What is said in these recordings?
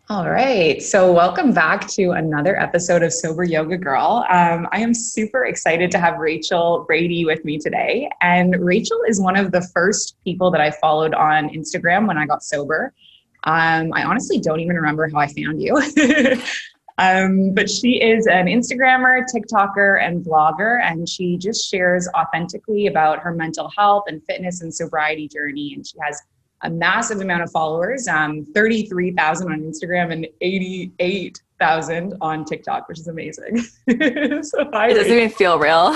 All right. So, welcome back to another episode of Sober Yoga Girl. I am super excited to have Rachel Brady with me today. And Rachel is one of the first people that I followed on Instagram when I got sober. I honestly don't even remember how I found you. But she is an Instagrammer, TikToker, and blogger, and she just shares authentically about her mental health and fitness and sobriety journey. And she has a massive amount of followers, 33,000 on Instagram and 88,000 on TikTok, which is amazing. So hi, It doesn't Rachel. even feel real.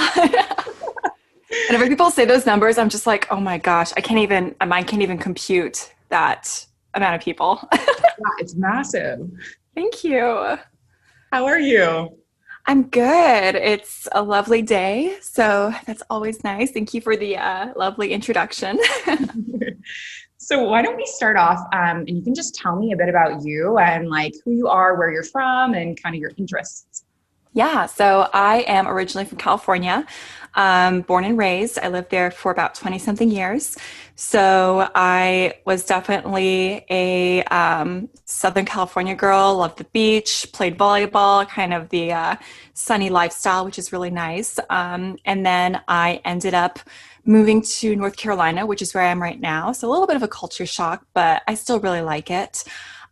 Whenever people say those numbers, I'm just like, oh my gosh, my mind can't even compute that amount of people. Yeah, it's massive. Thank you. How are you? I'm good. It's a lovely day, so that's always nice. Thank you for the lovely introduction. So why don't we start off and you can just tell me a bit about you and like who you are, where you're from, and kind of your interests. Yeah, so I am originally from California, born and raised. I lived there for about 20 something years. So I was definitely a Southern California girl, loved the beach, played volleyball, kind of the sunny lifestyle, which is really nice. And then I ended up moving to North Carolina, which is where I am right now. So a little bit of a culture shock, but I still really like it.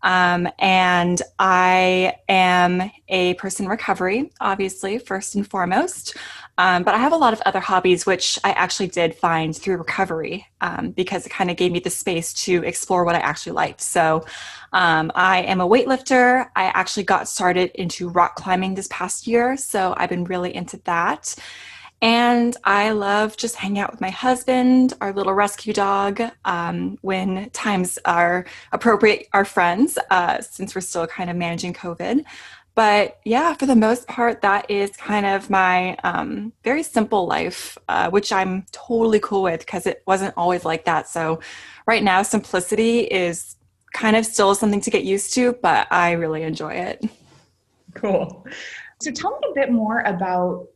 And I am a person in recovery, obviously, first and foremost. But I have a lot of other hobbies, which I actually did find through recovery because it kind of gave me the space to explore what I actually liked. So I am a weightlifter. I actually got started into rock climbing this past year. So I've been really into that. And I love just hanging out with my husband, our little rescue dog, when times are appropriate, our friends, since we're still kind of managing COVID. But yeah, for the most part, that is kind of my very simple life, which I'm totally cool with because it wasn't always like that. So right now, simplicity is kind of still something to get used to, but I really enjoy it. Cool. So tell me a bit more about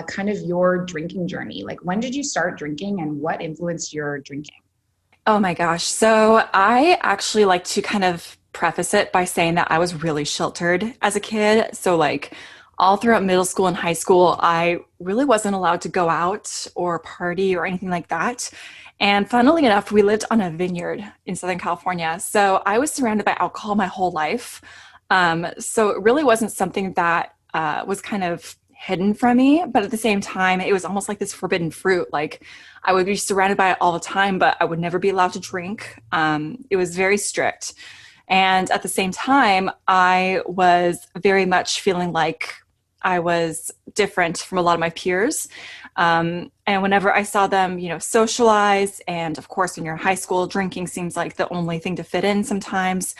kind of your drinking journey. Like when did you start drinking and what influenced your drinking? Oh my gosh. So I actually like to kind of preface it by saying that I was really sheltered as a kid. So, like, all throughout middle school and high school, I really wasn't allowed to go out or party or anything like that. And funnily enough, we lived on a vineyard in Southern California. So I was surrounded by alcohol my whole life. So it really wasn't something that was kind of hidden from me. But at the same time, it was almost like this forbidden fruit. Like, I would be surrounded by it all the time, but I would never be allowed to drink. It was very strict. And at the same time, I was very much feeling like I was different from a lot of my peers. And whenever I saw them, socialize, and of course, when you're in high school, drinking seems like the only thing to fit in sometimes.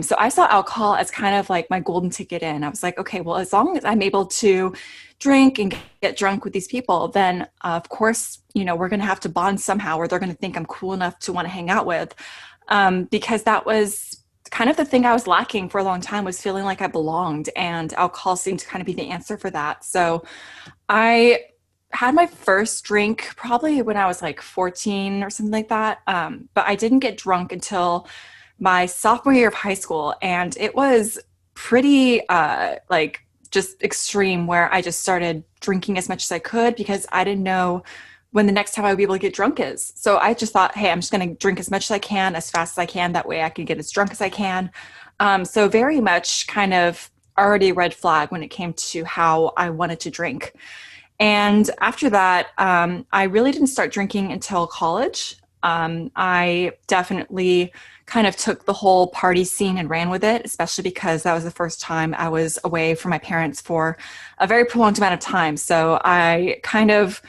So I saw alcohol as kind of like my golden ticket in. I was like, okay, well, as long as I'm able to drink and get drunk with these people, then of course, we're going to have to bond somehow, or they're going to think I'm cool enough to want to hang out with. Because that was kind of the thing I was lacking for a long time, was feeling like I belonged, and alcohol seemed to kind of be the answer for that. So I had my first drink probably when I was like 14 or something like that. But I didn't get drunk until my sophomore year of high school. And it was pretty like just extreme, where I just started drinking as much as I could because I didn't know when the next time I would be able to get drunk is. So I just thought, hey, I'm just going to drink as much as I can, as fast as I can. That way I can get as drunk as I can. So very much kind of already a red flag when it came to how I wanted to drink. And after that, I really didn't start drinking until college. I definitely kind of took the whole party scene and ran with it, especially because that was the first time I was away from my parents for a very prolonged amount of time. So I kind of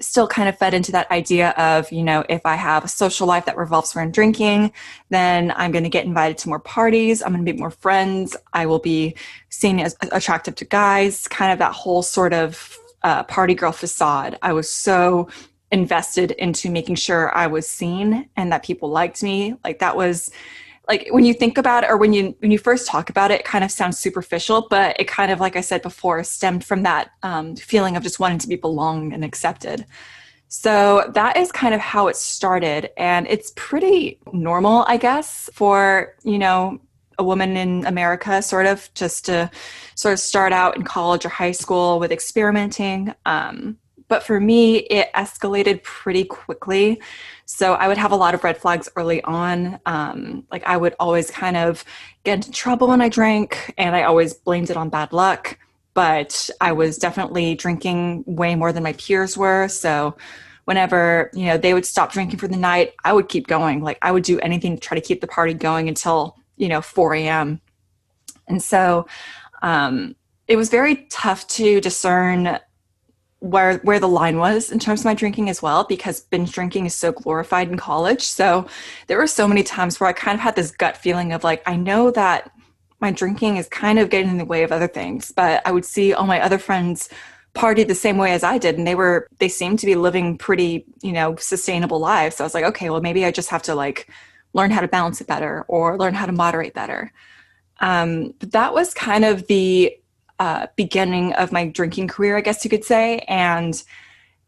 still kind of fed into that idea of, if I have a social life that revolves around drinking, then I'm going to get invited to more parties. I'm going to meet more friends. I will be seen as attractive to guys, kind of that whole sort of party girl facade. I was so invested into making sure I was seen and that people liked me. Like, that was, like, when you think about it, or when you first talk about it, it kind of sounds superficial, but it kind of, like I said before, stemmed from that feeling of just wanting to be belonged and accepted. So that is kind of how it started. And it's pretty normal, I guess, for, a woman in America, sort of, just to sort of start out in college or high school with experimenting. But for me, it escalated pretty quickly. So I would have a lot of red flags early on. Like I would always kind of get into trouble when I drank, and I always blamed it on bad luck. But I was definitely drinking way more than my peers were. So whenever, they would stop drinking for the night, I would keep going. Like I would do anything to try to keep the party going until, 4 a.m. And so it was very tough to discern where the line was in terms of my drinking as well, because binge drinking is so glorified in college. So there were so many times where I kind of had this gut feeling of like, I know that my drinking is kind of getting in the way of other things, but I would see all my other friends party the same way as I did. And they seemed to be living pretty, sustainable lives. So I was like, okay, well, maybe I just have to like learn how to balance it better or learn how to moderate better. But that was kind of the beginning of my drinking career, I guess you could say. And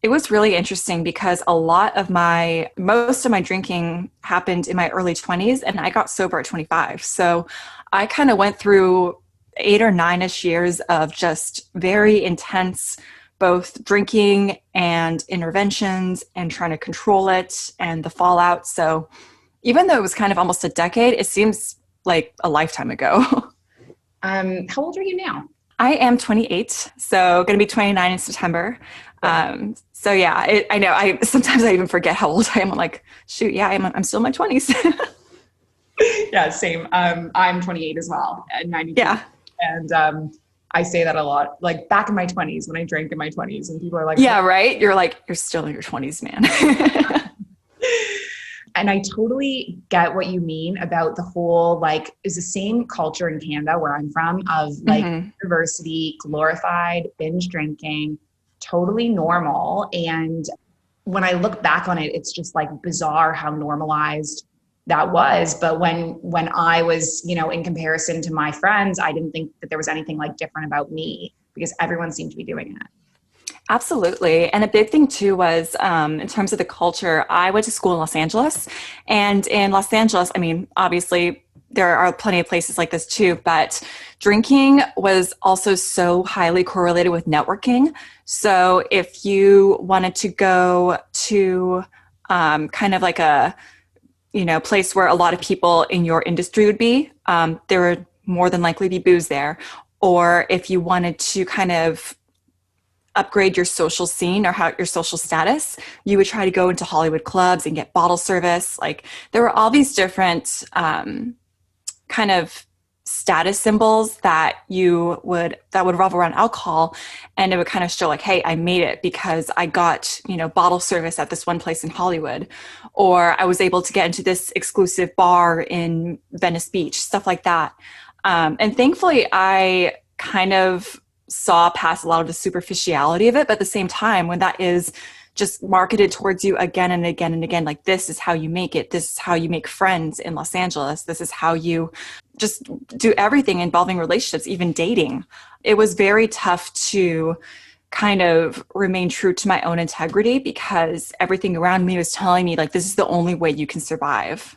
it was really interesting because most of my drinking happened in my early 20s, and I got sober at 25. So I kind of went through 8 or 9-ish years of just very intense, both drinking and interventions and trying to control it and the fallout. So even though it was kind of almost a decade, it seems like a lifetime ago. How old are you now? I am 28, so going to be 29 in September. So yeah, I know. Sometimes I even forget how old I am. I'm like, shoot, yeah, I'm still in my 20s. Yeah, same. I'm 28 as well, at 92. Yeah, and I say that a lot. Like back in my 20s, when I drank in my 20s, and people are like, yeah, right. You're like, you're still in your 20s, man. And I totally get what you mean about the whole, like, is the same culture in Canada where I'm from of like university, glorified binge drinking, totally normal. And when I look back on it, it's just like bizarre how normalized that was. But when I was, in comparison to my friends, I didn't think that there was anything like different about me because everyone seemed to be doing it. Absolutely. And a big thing too was in terms of the culture, I went to school in Los Angeles. And in Los Angeles, I mean, obviously there are plenty of places like this too, but drinking was also so highly correlated with networking. So if you wanted to go to kind of like a, place where a lot of people in your industry would be, there would more than likely be booze there. Or if you wanted to kind of upgrade your social scene or your social status, you would try to go into Hollywood clubs and get bottle service. Like there were all these different kind of status symbols that would revolve around alcohol, and it would kind of show like, hey, I made it because I got bottle service at this one place in Hollywood, or I was able to get into this exclusive bar in Venice Beach, stuff like that. And thankfully, I kind of saw past a lot of the superficiality of it, but at the same time, when that is just marketed towards you again and again and again, like this is how you make it, this is how you make friends in Los Angeles, this is how you just do everything involving relationships, even dating. It was very tough to kind of remain true to my own integrity because everything around me was telling me like, this is the only way you can survive.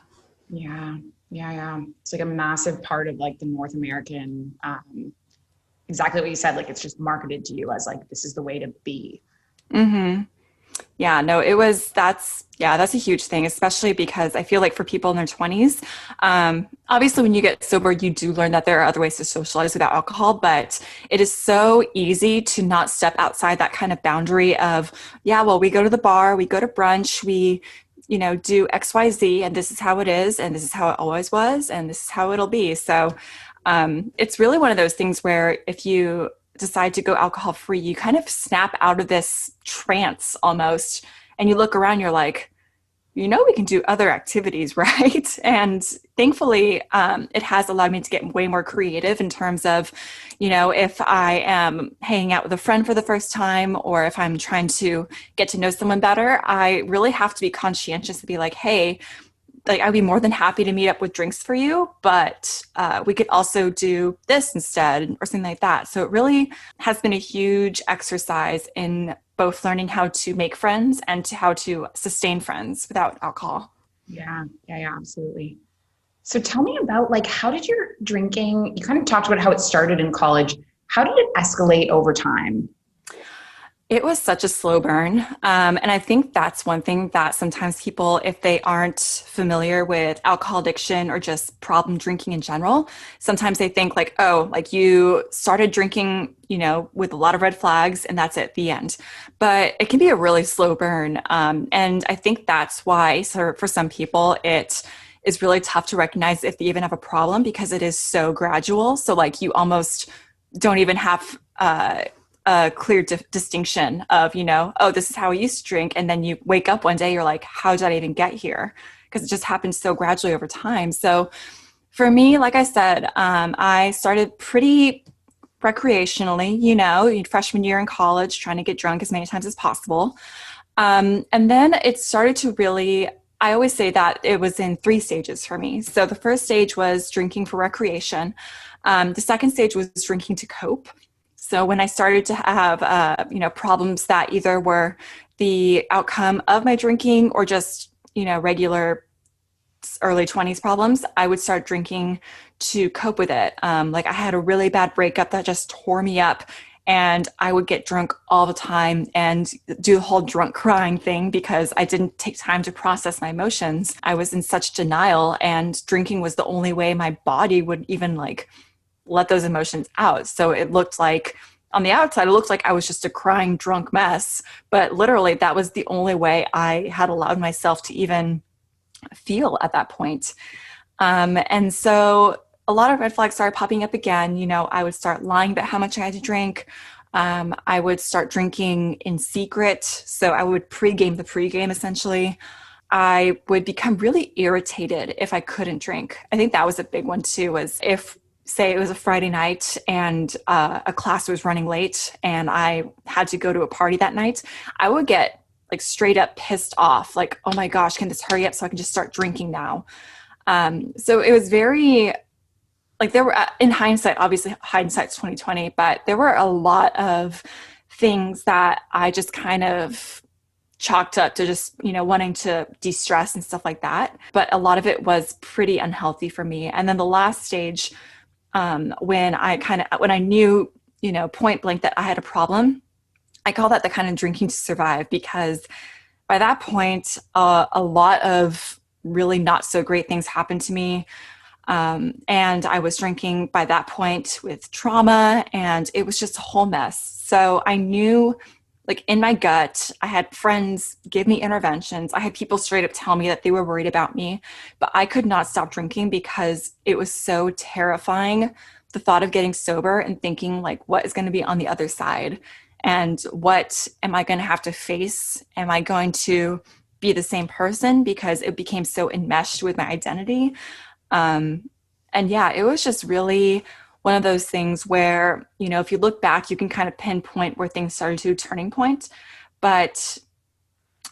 Yeah. It's like a massive part of like the North American, exactly what you said. Like it's just marketed to you as like, this is the way to be. Mm-hmm. Yeah, no, that's a huge thing, especially because I feel like for people in their 20s, obviously when you get sober, you do learn that there are other ways to socialize without alcohol, but it is so easy to not step outside that kind of boundary of, yeah, well, we go to the bar, we go to brunch, we, do XYZ, and this is how it is, and this is how it always was, and this is how it'll be. So it's really one of those things where if you decide to go alcohol free, you kind of snap out of this trance almost, and you look around, you're like, we can do other activities, right? And thankfully, it has allowed me to get way more creative in terms of, if I am hanging out with a friend for the first time, or if I'm trying to get to know someone better, I really have to be conscientious to be like, hey, like I'd be more than happy to meet up with drinks for you, but we could also do this instead or something like that. So it really has been a huge exercise in both learning how to make friends and how to sustain friends without alcohol. Yeah, absolutely. So tell me about like, how did your drinking, you kind of talked about how it started in college. How did it escalate over time? It was such a slow burn. And I think that's one thing that sometimes people, if they aren't familiar with alcohol addiction or just problem drinking in general, sometimes they think like, oh, like you started drinking, with a lot of red flags and that's it, the end. But it can be a really slow burn. And I think that's why for some people, it is really tough to recognize if they even have a problem because it is so gradual. So like you almost don't even have a clear distinction of, oh, this is how I used to drink. And then you wake up one day, you're like, how did I even get here? Because it just happens so gradually over time. So for me, like I said, I started pretty recreationally, freshman year in college, trying to get drunk as many times as possible. And then it started to really, I always say that it was in 3 stages for me. So the first stage was drinking for recreation. The second stage was drinking to cope. So when I started to have, problems that either were the outcome of my drinking or just, regular early 20s problems, I would start drinking to cope with it. Like I had a really bad breakup that just tore me up and I would get drunk all the time and do the whole drunk crying thing because I didn't take time to process my emotions. I was in such denial and drinking was the only way my body would even let those emotions out. So it looked like on the outside, it looked like I was just a crying drunk mess, but literally that was the only way I had allowed myself to even feel at that point. And so a lot of red flags started popping up again. I would start lying about how much I had to drink. I would start drinking in secret. So I would pregame the pregame essentially. I would become really irritated if I couldn't drink. I think that was a big one too, was if say it was a Friday night and a class was running late and I had to go to a party that night, I would get straight up pissed off. Like, oh my gosh, can this hurry up so I can just start drinking now? So it was very there were in hindsight, obviously hindsight's 2020, but there were a lot of things that I just kind of chalked up to just, wanting to de-stress and stuff like that. But a lot of it was pretty unhealthy for me. And then the last stage, when I knew, point blank that I had a problem, I call that the kind of drinking to survive, because by that point, a lot of really not so great things happened to me. And I was drinking by that point with trauma and it was just a whole mess. So I knew in my gut, I had friends give me interventions. I had people straight up tell me that they were worried about me, but I could not stop drinking because it was so terrifying. The thought of getting sober and thinking what is going to be on the other side and what am I going to have to face? Am I going to be the same person? Because it became so enmeshed with my identity. And yeah, it was just really one of those things where, if you look back, you can kind of pinpoint where things started to turning point. But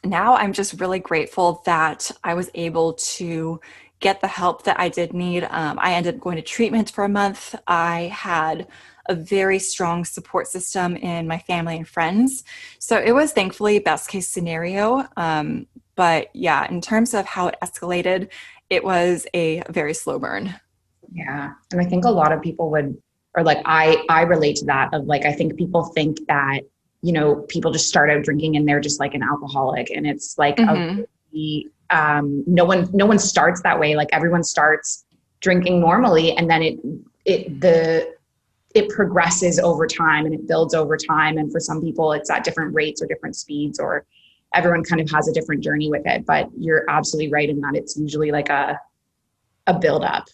now I'm just really grateful that I was able to get the help that I did need. I ended up going to treatment for a month. I had a very strong support system in my family and friends. So it was thankfully best case scenario. But yeah, in terms of how it escalated, it was a very slow burn. Yeah. And I think a lot of people would, or I relate to that of I think people think that, people just start out drinking and they're just an alcoholic. And it's Mm-hmm. no one starts that way. Everyone starts drinking normally. And then it progresses over time and it builds over time. And for some people it's at different rates or different speeds, or everyone kind of has a different journey with it. But you're absolutely right in that it's usually a buildup.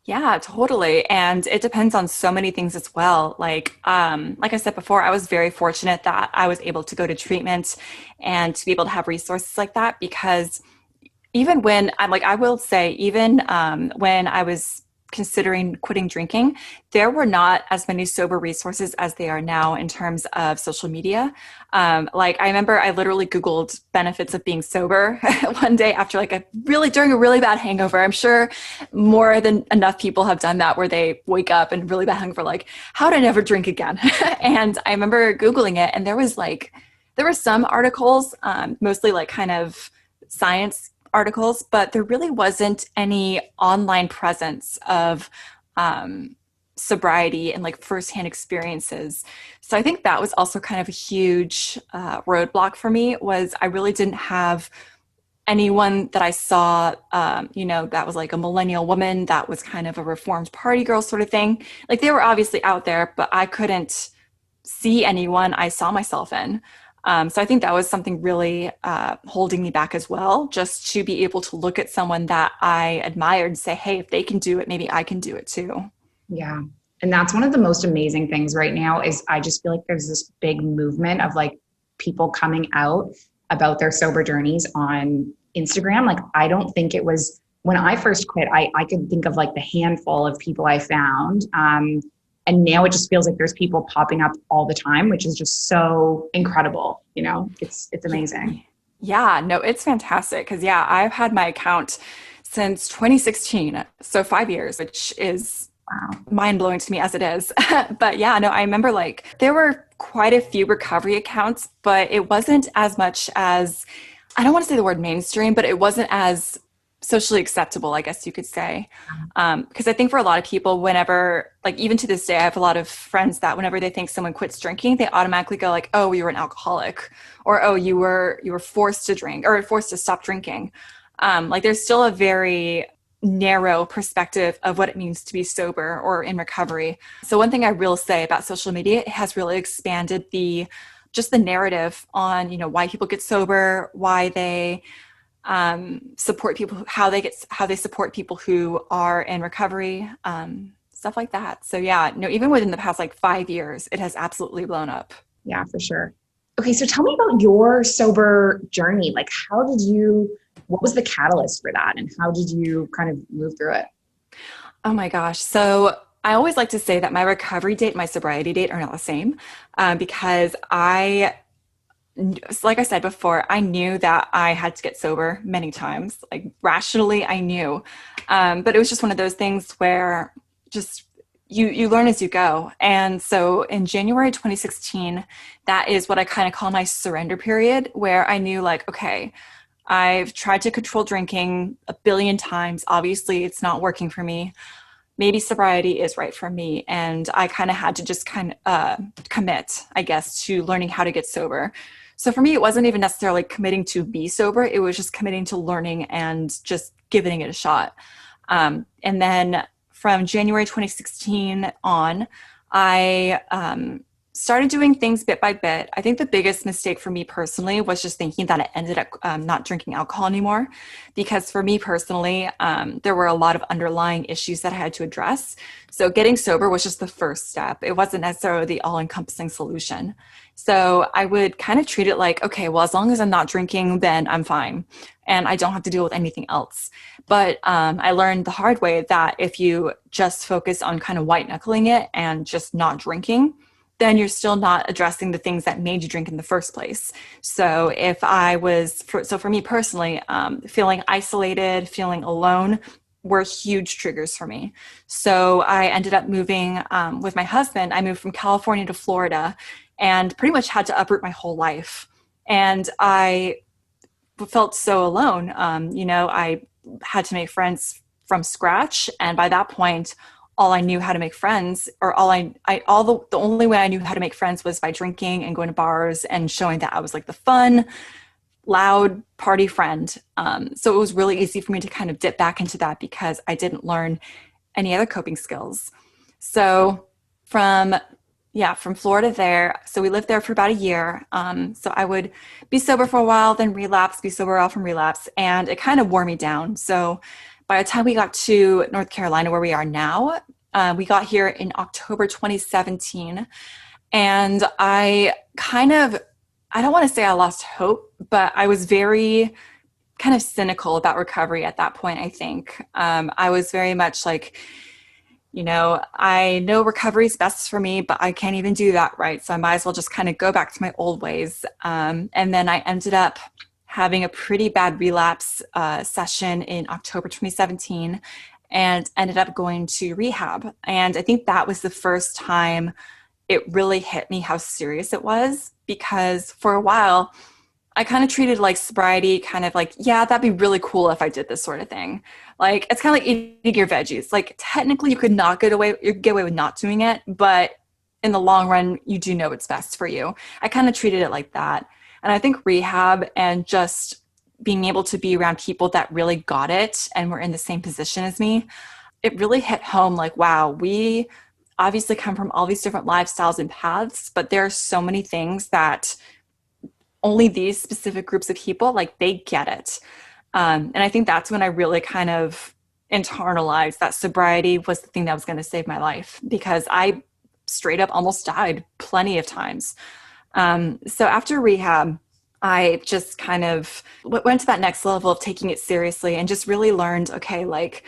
Yeah, totally. And it depends on so many things as well. Like I said before, I was very fortunate that I was able to go to treatment and to be able to have resources like that, because even when I will say, even when I was considering quitting drinking, there were not as many sober resources as they are now in terms of social media. I remember I literally Googled benefits of being sober one day after during a really bad hangover. I'm sure more than enough people have done that, where they wake up and really bad hangover, how to never drink again. And I remember Googling it, and there were some articles, mostly kind of science articles, but there really wasn't any online presence of sobriety and like firsthand experiences. So I think that was also kind of a huge roadblock for me, was I really didn't have anyone that I saw, that was like a millennial woman that was kind of a reformed party girl sort of thing. Like they were obviously out there, but I couldn't see anyone I saw myself in. So I think that was something really holding me back as well, just to be able to look at someone that I admired and say, hey, if they can do it, maybe I can do it too. Yeah. And that's one of the most amazing things right now is I just feel like there's this big movement of like people coming out about their sober journeys on Instagram. Like, I don't think it was when I first quit, I could think of like the handful of people I found. And now it just feels like there's people popping up all the time, which is just so incredible. You know, it's amazing. Yeah, no, it's fantastic. Cause yeah, I've had my account since 2016. So 5 years, which is Wow. mind blowing to me as it is. But yeah, no, I remember like there were quite a few recovery accounts, but it wasn't as much as, I don't want to say the word mainstream, but it wasn't as socially acceptable, I guess you could say. Because I think for a lot of people, whenever, like even to this day, I have a lot of friends that whenever they think someone quits drinking, they automatically go like, oh, you were an alcoholic, or oh, you were forced to drink or forced to stop drinking. Like there's still a very narrow perspective of what it means to be sober or in recovery. So one thing I will say about social media, it has really expanded the narrative on, why people get sober, why they support people, how they support people who are in recovery, stuff like that. So yeah, no, even within the past like 5 years, it has absolutely blown up. Yeah, for sure. Okay. So tell me about your sober journey. Like, what was the catalyst for that? And how did you kind of move through it? Oh my gosh. So I always like to say that my recovery date, my sobriety date are not the same, because like I said before, I knew that I had to get sober many times. Like rationally, I knew, but it was just one of those things where just you learn as you go. And so in January 2016, that is what I kind of call my surrender period, where I knew like, okay, I've tried to control drinking a billion times. Obviously, it's not working for me. Maybe sobriety is right for me. And I kind of had to just commit, I guess, to learning how to get sober. So for me, it wasn't even necessarily committing to be sober. It was just committing to learning and just giving it a shot. And then from January 2016 on, I started doing things bit by bit. I think the biggest mistake for me personally was just thinking that I ended up not drinking alcohol anymore. Because for me personally, there were a lot of underlying issues that I had to address. So getting sober was just the first step. It wasn't necessarily the all-encompassing solution. So I would kind of treat it like, okay, well, as long as I'm not drinking, then I'm fine. And I don't have to deal with anything else. But I learned the hard way that if you just focus on kind of white knuckling it and just not drinking, then you're still not addressing the things that made you drink in the first place. So for me personally, feeling isolated, feeling alone were huge triggers for me. So I ended up moving with my husband. I moved from California to Florida and pretty much had to uproot my whole life. And I felt so alone. I had to make friends from scratch. And by that point, all I knew how to make friends, or the only way I knew how to make friends was by drinking and going to bars and showing that I was like the fun, loud party friend. So it was really easy for me to kind of dip back into that because I didn't learn any other coping skills. So from Florida there, so we lived there for about a year. So I would be sober for a while, then relapse, be sober off from relapse, and it kind of wore me down. So by the time we got to North Carolina, where we are now, we got here in October 2017. And I don't want to say I lost hope, but I was very kind of cynical about recovery at that point, I think. I was very much like, I know recovery is best for me, but I can't even do that right. So I might as well just kind of go back to my old ways. And then I ended up having a pretty bad relapse session in October 2017 and ended up going to rehab. And I think that was the first time it really hit me how serious it was, because for a while I kind of treated like sobriety kind of like, yeah, that'd be really cool if I did this sort of thing. Like it's kind of like eating your veggies. Like technically you get away with not doing it, but in the long run, you do know what's best for you. I kind of treated it like that. And I think rehab and just being able to be around people that really got it and were in the same position as me, it really hit home like, wow, we obviously come from all these different lifestyles and paths, but there are so many things that only these specific groups of people, like they get it. And I think that's when I really kind of internalized that sobriety was the thing that was going to save my life, because I straight up almost died plenty of times. So after rehab, I just kind of went to that next level of taking it seriously and just really learned, okay, like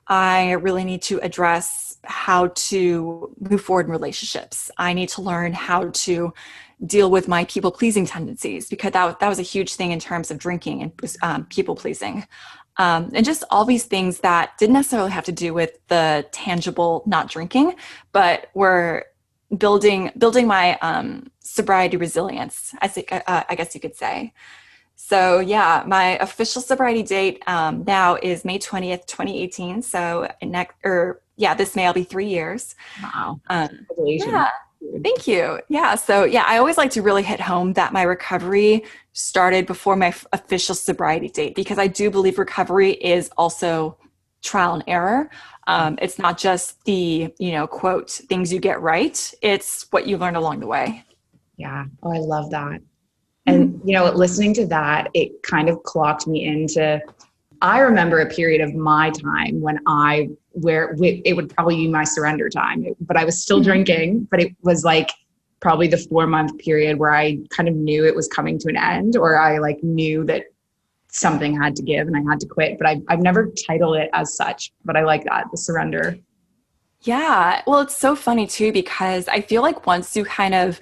I really need to address how to move forward in relationships. I need to learn how to deal with my people pleasing tendencies, because that was a huge thing in terms of drinking and people pleasing. And just all these things that didn't necessarily have to do with the tangible not drinking, but were building my sobriety resilience, I guess you could say. So yeah, my official sobriety date now is May 20th, 2018. So this May I'll be 3 years. Wow. Yeah, thank you. Yeah, so yeah, I always like to really hit home that my recovery started before my official sobriety date, because I do believe recovery is also trial and error. It's not just the, quote, things you get right. It's what you learn along the way. Yeah. Oh, I love that. And, listening to that, it kind of clocked me into, I remember a period of my time when where it would probably be my surrender time, but I was still drinking, but it was like probably the 4-month period where I kind of knew it was coming to an end, or I like knew that something had to give and I had to quit, but I've never titled it as such, but I like that, the surrender. Yeah. Well, it's so funny too, because I feel like once you kind of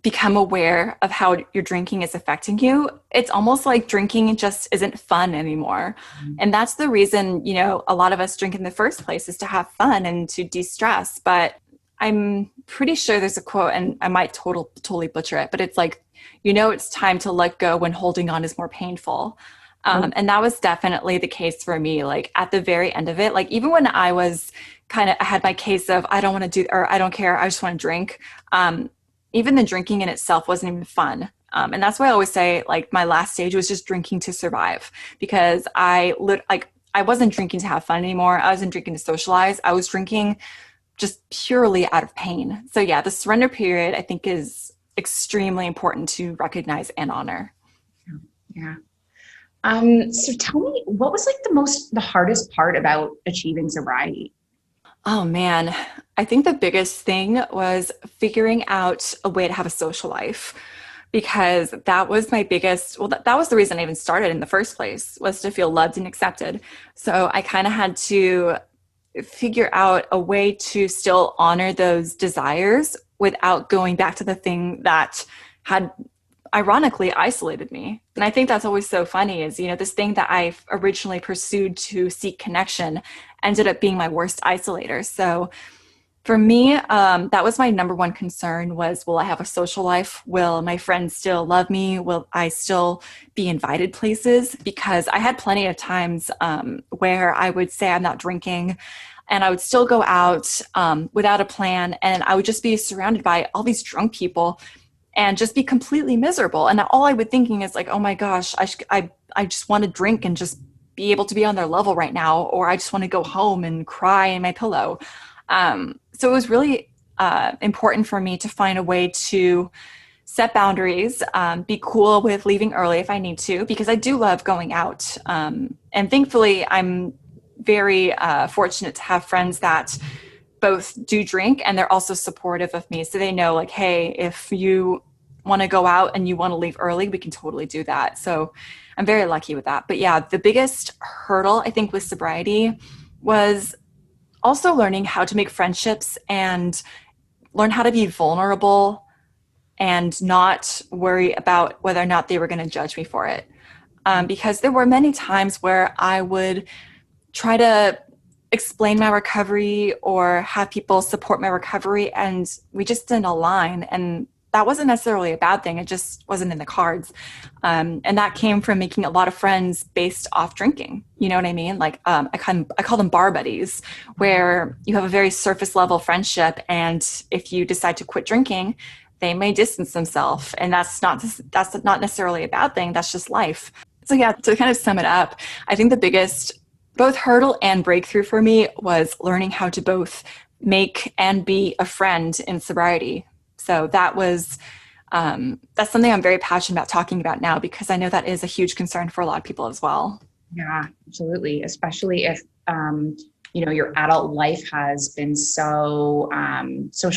become aware of how your drinking is affecting you, it's almost like drinking just isn't fun anymore. Mm-hmm. And that's the reason, a lot of us drink in the first place, is to have fun and to de-stress. But I'm pretty sure there's a quote, and I might totally butcher it, but it's like, it's time to let go when holding on is more painful. And that was definitely the case for me. Like at the very end of it, like even when I was I had my case of, I don't want to do, or I don't care, I just want to drink. Even the drinking in itself wasn't even fun. And that's why I always say, like, my last stage was just drinking to survive, because I wasn't drinking to have fun anymore. I wasn't drinking to socialize. I was drinking just purely out of pain. So yeah, the surrender period, I think, is extremely important to recognize and honor. Yeah. So tell me, what was like the hardest part about achieving sobriety? Oh man, I think the biggest thing was figuring out a way to have a social life, because that was my biggest, that was the reason I even started in the first place, was to feel loved and accepted. So I kind of had to figure out a way to still honor those desires without going back to the thing that had ironically isolated me. And I think that's always so funny is, this thing that I originally pursued to seek connection ended up being my worst isolator. So for me, that was my number one concern was, will I have a social life? Will my friends still love me? Will I still be invited places? Because I had plenty of times where I would say I'm not drinking, and I would still go out without a plan, and I would just be surrounded by all these drunk people and just be completely miserable. And all I would thinking is like, oh my gosh, I just want to drink and just be able to be on their level right now, or I just want to go home and cry in my pillow. So it was really important for me to find a way to set boundaries, be cool with leaving early if I need to, because I do love going out. And thankfully, I'm very fortunate to have friends that both do drink and they're also supportive of me. So they know like, hey, if you want to go out and you want to leave early, we can totally do that. So I'm very lucky with that. But yeah, the biggest hurdle I think with sobriety was also learning how to make friendships and learn how to be vulnerable and not worry about whether or not they were going to judge me for it. Because there were many times where I would try to explain my recovery or have people support my recovery, and we just didn't align. And that wasn't necessarily a bad thing. It just wasn't in the cards. And that came from making a lot of friends based off drinking. You know what I mean? Like, I call them bar buddies, where you have a very surface level friendship. And if you decide to quit drinking, they may distance themselves. And that's not necessarily a bad thing. That's just life. So yeah, to kind of sum it up, I think the biggest both hurdle and breakthrough for me was learning how to both make and be a friend in sobriety. So that's something I'm very passionate about talking about now, because I know that is a huge concern for a lot of people as well. Yeah, absolutely. Especially if, your adult life has been social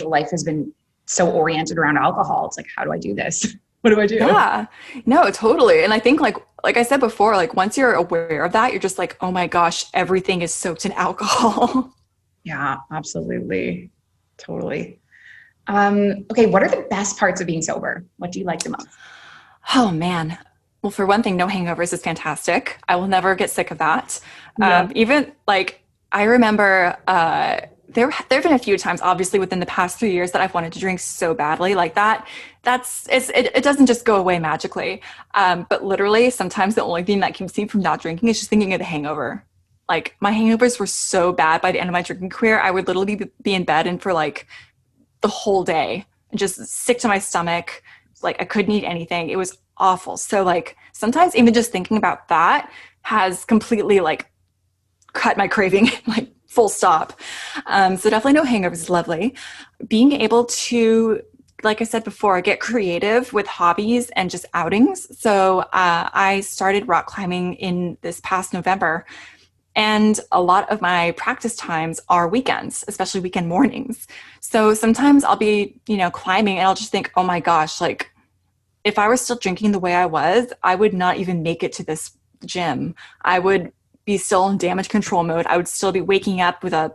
life has been so oriented around alcohol. It's like, how do I do this? What do I do? Yeah, no, totally. And I think like I said before, like once you're aware of that, you're just like, oh my gosh, everything is soaked in alcohol. Yeah, absolutely. Totally. Okay. What are the best parts of being sober? What do you like the most? Oh man. Well, for one thing, no hangovers is fantastic. I will never get sick of that. Yeah. Even like I remember there have been a few times, obviously within the past 3 years, that I've wanted to drink so badly like that. It doesn't just go away magically. But literally sometimes the only thing that keeps me from not drinking is just thinking of the hangover. Like my hangovers were so bad by the end of my drinking career, I would literally be in bed and for like the whole day and just sick to my stomach. Like I couldn't eat anything. It was awful. So like sometimes even just thinking about that has completely like cut my craving, like full stop. So definitely no hangovers is lovely. Being able to, like I said before, get creative with hobbies and just outings. So I started rock climbing in this past November. And a lot of my practice times are weekends, especially weekend mornings. So sometimes I'll be, climbing and I'll just think, oh my gosh, like if I were still drinking the way I was, I would not even make it to this gym. I would be still in damage control mode. I would still be waking up with an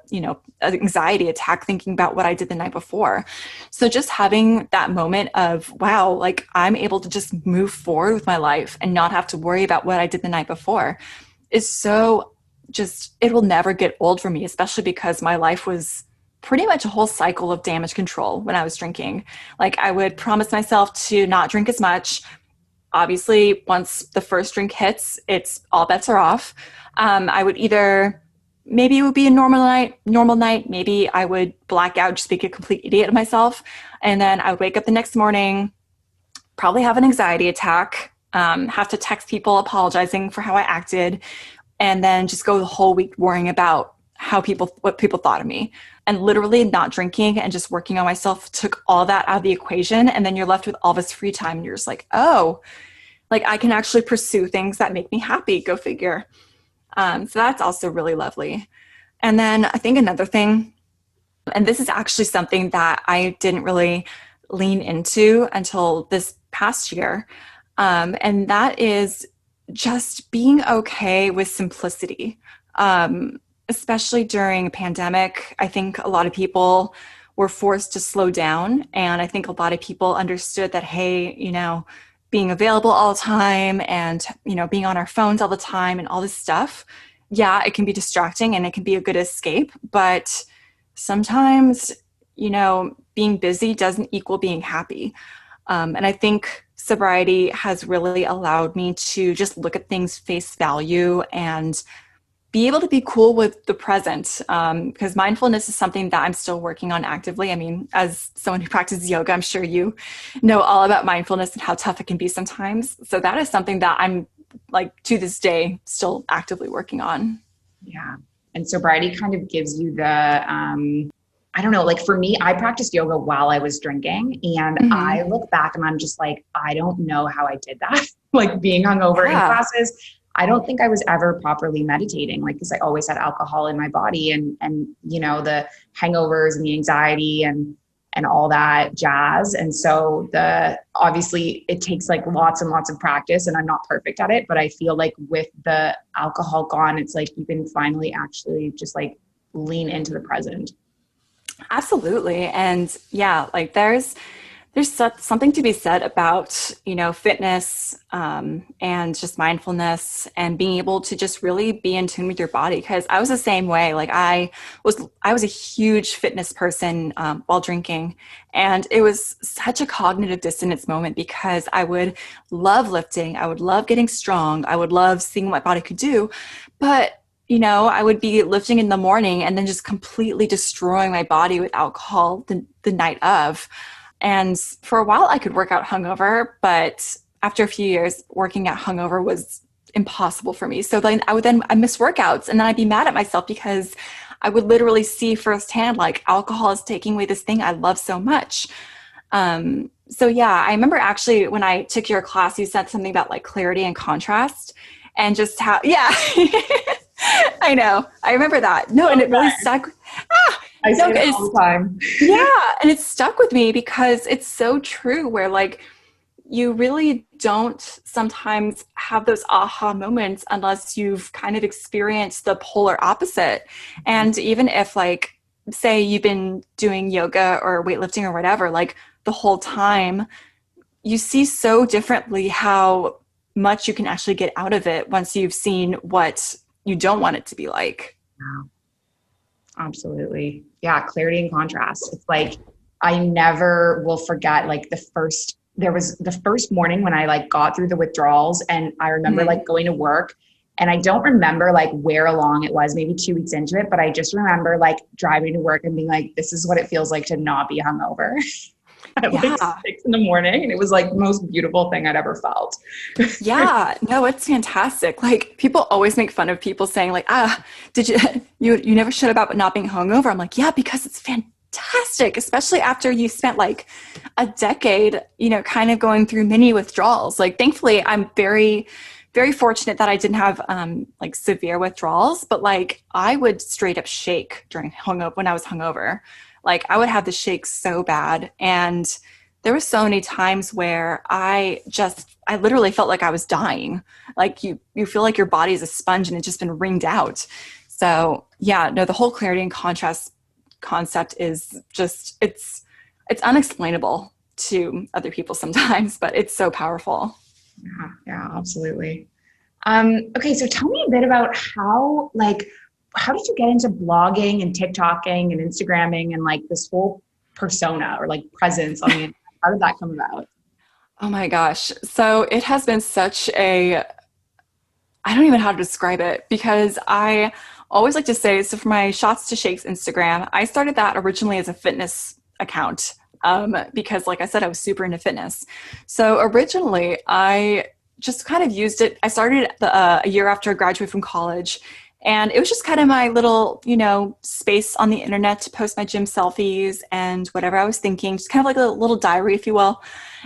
anxiety attack thinking about what I did the night before. So just having that moment of, wow, like I'm able to just move forward with my life and not have to worry about what I did the night before is so it will never get old for me, especially because my life was pretty much a whole cycle of damage control when I was drinking. Like I would promise myself to not drink as much. Obviously, once the first drink hits, it's all bets are off. I would maybe it would be a normal night. Maybe I would black out, just be a complete idiot of myself. And then I would wake up the next morning, probably have an anxiety attack, have to text people apologizing for how I acted, and then just go the whole week worrying about what people thought of me. And literally not drinking and just working on myself took all that out of the equation. And then you're left with all this free time and you're just like, oh, like I can actually pursue things that make me happy. Go figure. So that's also really lovely. And then I think another thing, and this is actually something that I didn't really lean into until this past year. And that is just being okay with simplicity. Especially during a pandemic, I think a lot of people were forced to slow down. And I think a lot of people understood that, hey, being available all the time and, being on our phones all the time and all this stuff, yeah, it can be distracting and it can be a good escape. But sometimes, being busy doesn't equal being happy. And I think sobriety has really allowed me to just look at things face value and be able to be cool with the present, because mindfulness is something that I'm still working on actively. I mean, as someone who practices yoga, I'm sure you know all about mindfulness and how tough it can be sometimes. So that is something that I'm like to this day still actively working on. Yeah. And sobriety kind of gives you the, I don't know, like for me, I practiced yoga while I was drinking and I look back and I'm just like, I don't know how I did that. Like being hungover in classes. I don't think I was ever properly meditating, like, because I always had alcohol in my body and, the hangovers and the anxiety and all that jazz. And so obviously it takes like lots and lots of practice and I'm not perfect at it, but I feel like with the alcohol gone, it's like you can finally actually just like lean into the present. Absolutely. And yeah, like there's something to be said about, fitness, and just mindfulness and being able to just really be in tune with your body. Because I was the same way. Like I was a huge fitness person while drinking, and it was such a cognitive dissonance moment because I would love lifting, I would love getting strong, I would love seeing what my body could do, but I would be lifting in the morning and then just completely destroying my body with alcohol the night of. And for a while I could work out hungover, but after a few years, working out hungover was impossible for me. So then I miss workouts, and then I'd be mad at myself because I would literally see firsthand, like, alcohol is taking away this thing I love so much. So yeah, I remember actually when I took your class, you said something about like clarity and contrast and just how, yeah, I know. I remember that. No, and it really stuck. I say it all the time. Yeah. And it stuck with me because it's so true where like you really don't sometimes have those aha moments unless you've kind of experienced the polar opposite. And even if like, say you've been doing yoga or weightlifting or whatever, like the whole time, you see so differently how much you can actually get out of it once you've seen what you don't want it to be like. Wow. Absolutely. Yeah. Clarity and contrast. It's like, I never will forget like there was the first morning when I like got through the withdrawals, and I remember like going to work, and I don't remember like where along it was, maybe 2 weeks into it, but I just remember like driving to work and being like, this is what it feels like to not be hungover at like 6 in the morning. And it was like the most beautiful thing I'd ever felt. Yeah, no, it's fantastic. Like people always make fun of people saying like, did you never shut about not being hungover? I'm like, yeah, because it's fantastic, especially after you spent like a decade, kind of going through mini withdrawals. Like thankfully I'm very, very fortunate that I didn't have like severe withdrawals, but like I would straight up shake when I was hungover. Like I would have the shakes so bad. And there were so many times where I literally felt like I was dying. Like you feel like your body is a sponge and it's just been wringed out. So yeah, no, the whole clarity and contrast concept is just, it's unexplainable to other people sometimes, but it's so powerful. Yeah, absolutely. Okay. So tell me a bit about how did you get into blogging and TikToking and Instagramming and like this whole persona or like presence on the internet? How did that come about? Oh my gosh. So it has been I don't even know how to describe it, because I always like to say, so for my Shotstoshakes Instagram, I started that originally as a fitness account because like I said, I was super into fitness. So originally I just kind of used it. I started a year after I graduated from college, and it was just kind of my little, space on the internet to post my gym selfies and whatever I was thinking, just kind of like a little diary, if you will.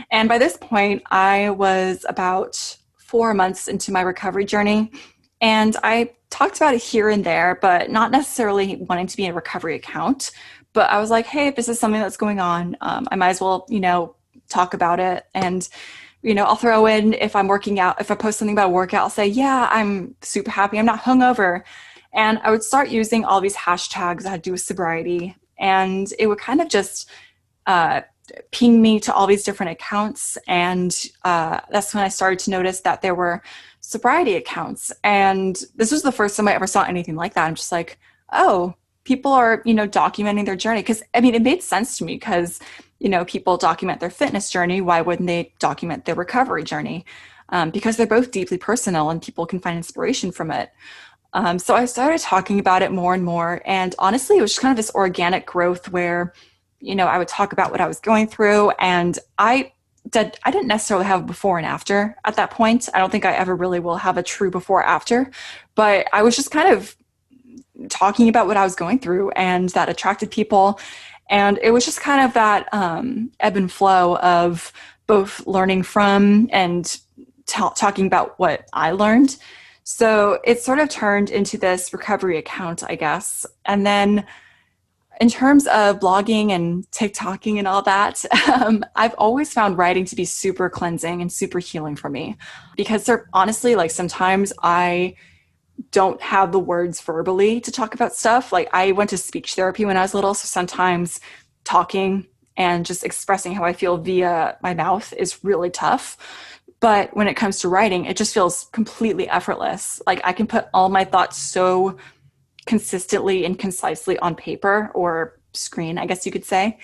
And by this point, I was about 4 months into my recovery journey. And I talked about it here and there, but not necessarily wanting to be a recovery account. But I was like, hey, if this is something that's going on, I might as well, talk about it. And I'll throw in, if I'm working out, if I post something about a workout, I'll say, yeah, I'm super happy, I'm not hungover. And I would start using all these hashtags that had to do with sobriety. And it would kind of just ping me to all these different accounts. And that's when I started to notice that there were sobriety accounts. And this was the first time I ever saw anything like that. I'm just like, oh, people are, documenting their journey. Because it made sense to me because people document their fitness journey. Why wouldn't they document their recovery journey? Because they're both deeply personal and people can find inspiration from it. So I started talking about it more and more. And honestly, it was just kind of this organic growth where, I would talk about what I was going through. And I didn't necessarily have a before and after at that point. I don't think I ever really will have a true before after. But I was just kind of talking about what I was going through, and that attracted people. And it was just kind of that ebb and flow of both learning from and talking about what I learned. So it sort of turned into this recovery account, I guess. And then in terms of blogging and TikToking and all that, I've always found writing to be super cleansing and super healing for me, because honestly, like sometimes I don't have the words verbally to talk about stuff. Like I went to speech therapy when I was little. So sometimes talking and just expressing how I feel via my mouth is really tough. But when it comes to writing, it just feels completely effortless. Like I can put all my thoughts so consistently and concisely on paper or screen, I guess you could say.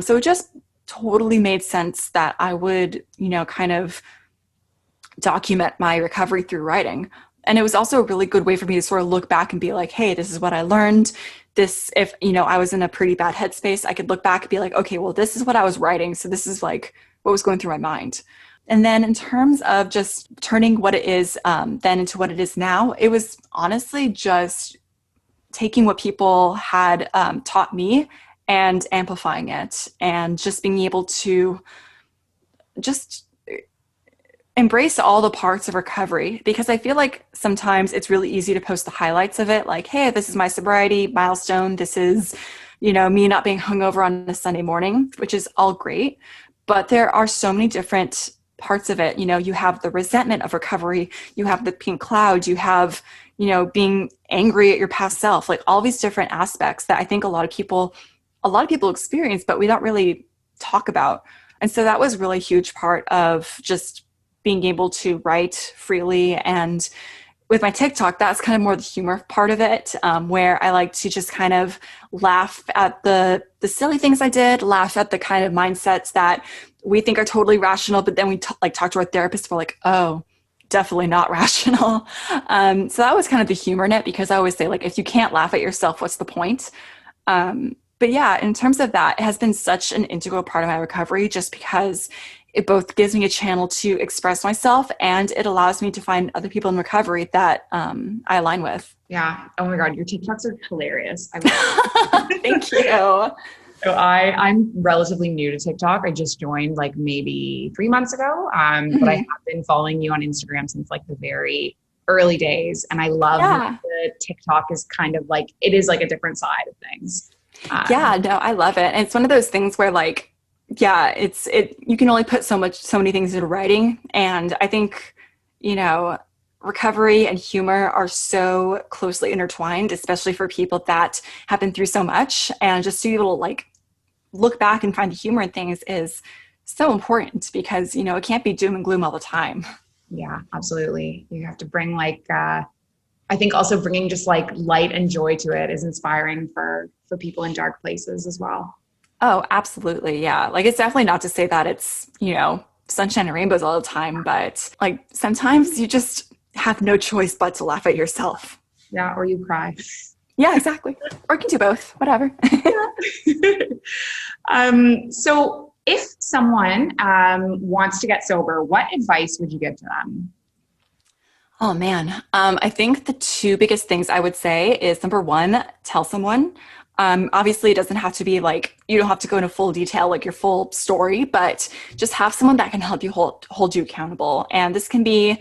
So it just totally made sense that I would, kind of document my recovery through writing. And it was also a really good way for me to sort of look back and be like, hey, this is what I learned. This, if, I was in a pretty bad headspace, I could look back and be like, okay, well, this is what I was writing. So this is like what was going through my mind. And then in terms of just turning what it is then into what it is now, it was honestly just taking what people had taught me and amplifying it, and just being able to just embrace all the parts of recovery, because I feel like sometimes it's really easy to post the highlights of it, like, hey, this is my sobriety milestone, this is, me not being hungover on a Sunday morning, which is all great. But there are so many different parts of it. You have the resentment of recovery, you have the pink cloud, you have, being angry at your past self, like all these different aspects that I think a lot of people experience, but we don't really talk about. And so that was really a huge part of just being able to write freely. And with my TikTok, that's kind of more the humor part of it, where I like to just kind of laugh at the silly things I did, laugh at the kind of mindsets that we think are totally rational, but then we talk to our therapist, we're like, oh, definitely not rational. So that was kind of the humor in it, because I always say, like, if you can't laugh at yourself, what's the point? But yeah, in terms of that, it has been such an integral part of my recovery, just because it both gives me a channel to express myself, and it allows me to find other people in recovery that I align with. Yeah. Oh my God, your TikToks are hilarious. Thank you. So I'm relatively new to TikTok. I just joined like maybe 3 months ago. But I have been following you on Instagram since like the very early days. And I love that the TikTok is kind of like, it is like a different side of things. Yeah, no, I love it. And it's one of those things where like, yeah, you can only put so many things into writing. And I think, recovery and humor are so closely intertwined, especially for people that have been through so much. And just to be able to like look back and find the humor in things is so important, because, it can't be doom and gloom all the time. Yeah, absolutely. You have to bring like, I think also bringing just like light and joy to it is inspiring for people in dark places as well. Oh, absolutely. Yeah. Like, it's definitely not to say that it's, sunshine and rainbows all the time, but like sometimes you just have no choice but to laugh at yourself. Yeah. Or you cry. Yeah, exactly. Or you can do both, whatever. So if someone wants to get sober, what advice would you give to them? Oh man. I think the two biggest things I would say is, number one, tell someone. Obviously it doesn't have to be like, you don't have to go into full detail, like your full story, but just have someone that can help you hold you accountable. And this can be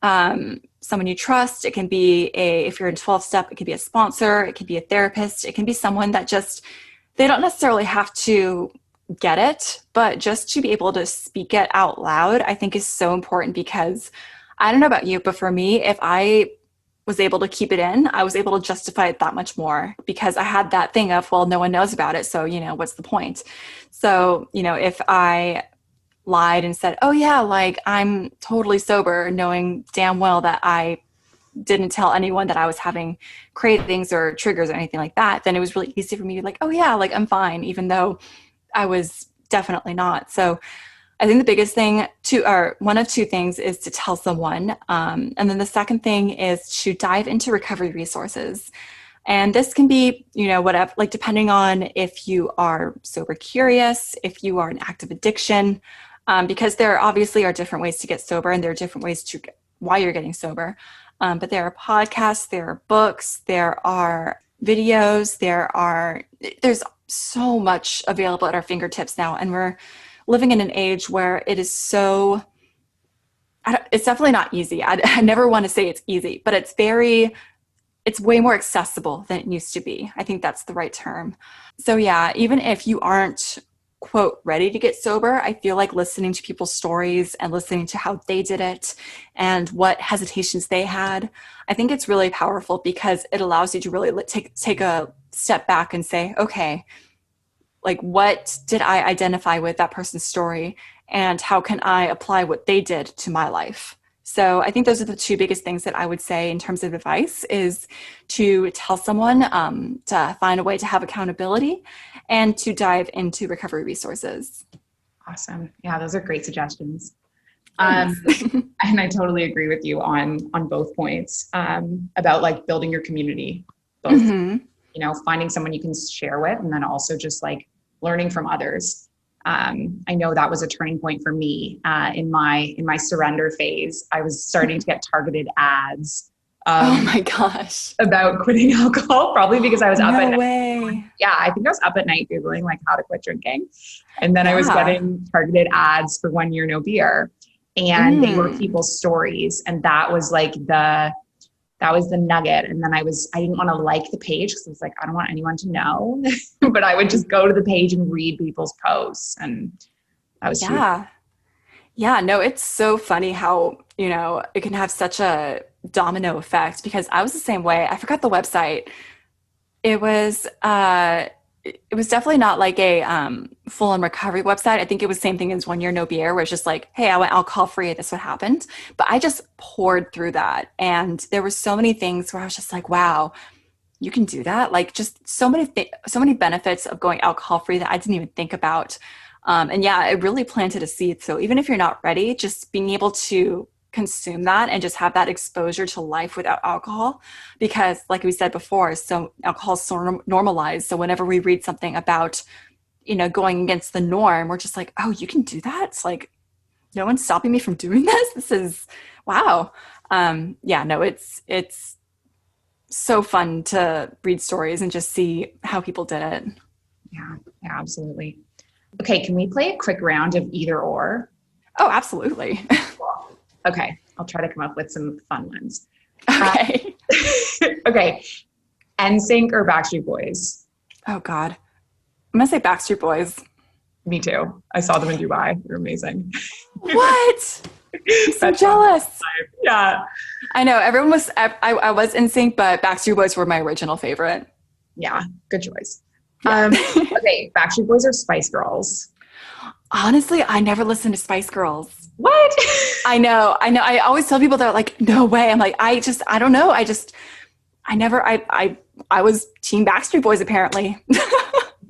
someone you trust. It can be if you're in 12 step, it can be a sponsor, it can be a therapist, it can be someone that they don't necessarily have to get it, but just to be able to speak it out loud, I think is so important, because I don't know about you, but for me, if I was able to keep it in, I was able to justify it that much more, because I had that thing of, well, no one knows about it, so, what's the point? So, if I lied and said, oh yeah, like I'm totally sober, knowing damn well that I didn't tell anyone that I was having cravings or triggers or anything like that, then it was really easy for me to be like, oh yeah, like I'm fine, even though I was definitely not. So I think the biggest thing or one of two things is to tell someone. And then the second thing is to dive into recovery resources. And this can be, whatever, like depending on if you are sober curious, if you are in active addiction, because there obviously are different ways to get sober, and there are different ways to why you're getting sober. But there are podcasts, there are books, there are videos, there's so much available at our fingertips now. And we're living in an age where it is it's definitely not easy. I never want to say it's easy, but it's way more accessible than it used to be. I think that's the right term. So yeah, even if you aren't, quote, ready to get sober, I feel like listening to people's stories and listening to how they did it and what hesitations they had, I think it's really powerful, because it allows you to really take a step back and say, okay, like, what did I identify with that person's story, and how can I apply what they did to my life? So I think those are the two biggest things that I would say in terms of advice, is to tell someone, to find a way to have accountability, and to dive into recovery resources. Awesome. Yeah, those are great suggestions. Thanks. And I totally agree with you on both points, about like building your community, both, you know, finding someone you can share with, and then also just like learning from others. I know that was a turning point for me, in my surrender phase. I was starting to get targeted ads, Oh my gosh. about quitting alcohol, probably because I was up at No night. way. Yeah, I think I was up at night Googling like how to quit drinking. And then I was Yeah. getting targeted ads for 1 year, no beer. And they were people's stories. And that was like that was the nugget. And then I didn't want to like the page because I was like, I don't want anyone to know, but I would just go to the page and read people's posts. And that was huge. Yeah. Yeah. No, it's so funny how, you know, it can have such a domino effect, because I was the same way. I forgot the website. It was definitely not like a full-on recovery website. I think it was the same thing as 1 year no beer, where it's just like, hey, I went alcohol free. That's what happened. But I just poured through that, and there were so many things where I was just like, wow, you can do that. Like, just so many benefits of going alcohol free that I didn't even think about. And yeah, it really planted a seed. So even if you're not ready, just being able to consume that and just have that exposure to life without alcohol, because like we said before, so alcohol is so normalized. So whenever we read something about, you know, going against the norm, we're just like, oh, you can do that. It's like, no one's stopping me from doing this. This is wow. Yeah, no, it's so fun to read stories and just see how people did it. Yeah, absolutely. Okay. Can we play a quick round of either or? Oh, absolutely. Okay. I'll try to come up with some fun ones. Okay. Okay. NSYNC or Backstreet Boys? Oh God. I'm going to say Backstreet Boys. Me too. I saw them in Dubai. They're amazing. What? I'm so jealous. Yeah. I know everyone was, I was in sync, but Backstreet Boys were my original favorite. Yeah. Good choice. Yeah. Okay. Backstreet Boys or Spice Girls? Honestly, I never listened to Spice Girls. What? I know. I always tell people, they're like, no way. I'm like, I don't know. I was team Backstreet Boys apparently.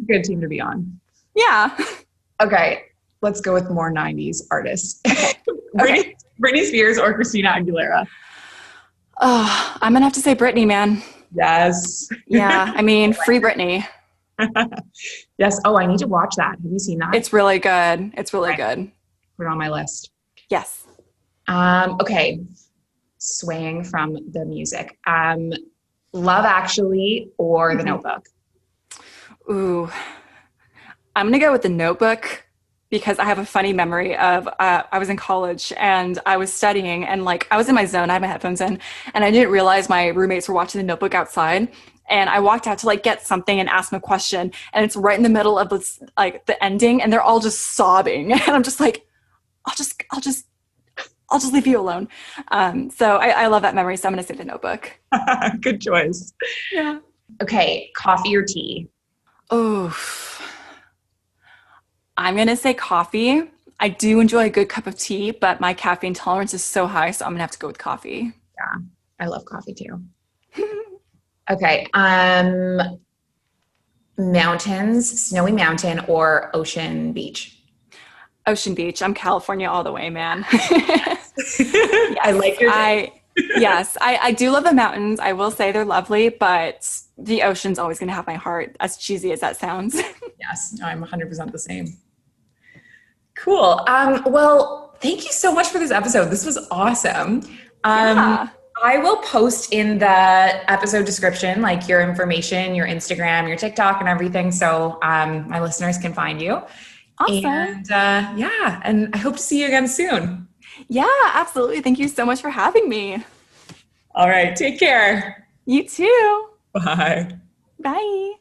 Good team to be on. Yeah. Okay. Let's go with more 90s artists. Okay. Britney Spears or Christina Aguilera? Oh, I'm going to have to say Britney, man. Yes. Yeah. I mean, free Britney. Yes. Oh, I need to watch that. Have you seen that? It's really good. It's really good. Put it on my list. Yes. Okay. Swaying from the music. Love Actually or The Notebook? Ooh. I'm going to go with The Notebook, because I have a funny memory of, I was in college and I was studying, and like I was in my zone, I had my headphones in, and I didn't realize my roommates were watching The Notebook outside. And I walked out to like get something and ask them a question, and it's right in the middle of this, like the ending, and they're all just sobbing. And I'm just like, I'll just leave you alone. So I love that memory. So I'm going to say The Notebook. Good choice. Yeah. Okay. Coffee or tea? Oh, I'm going to say coffee. I do enjoy a good cup of tea, but my caffeine tolerance is so high, so I'm going to have to go with coffee. Yeah. I love coffee too. Okay. Mountains, snowy mountain or ocean beach? Ocean Beach. I'm California all the way, man. Yes. I like your Yes, I do love the mountains. I will say they're lovely, but the ocean's always going to have my heart, as cheesy as that sounds. Yes, no, I'm 100% the same. Cool. Well, thank you so much for this episode. This was awesome. Yeah. I will post in the episode description, like your information, your Instagram, your TikTok and everything. So my listeners can find you. Awesome. And and I hope to see you again soon. Yeah, absolutely. Thank you so much for having me. All right. Take care. You too. Bye. Bye.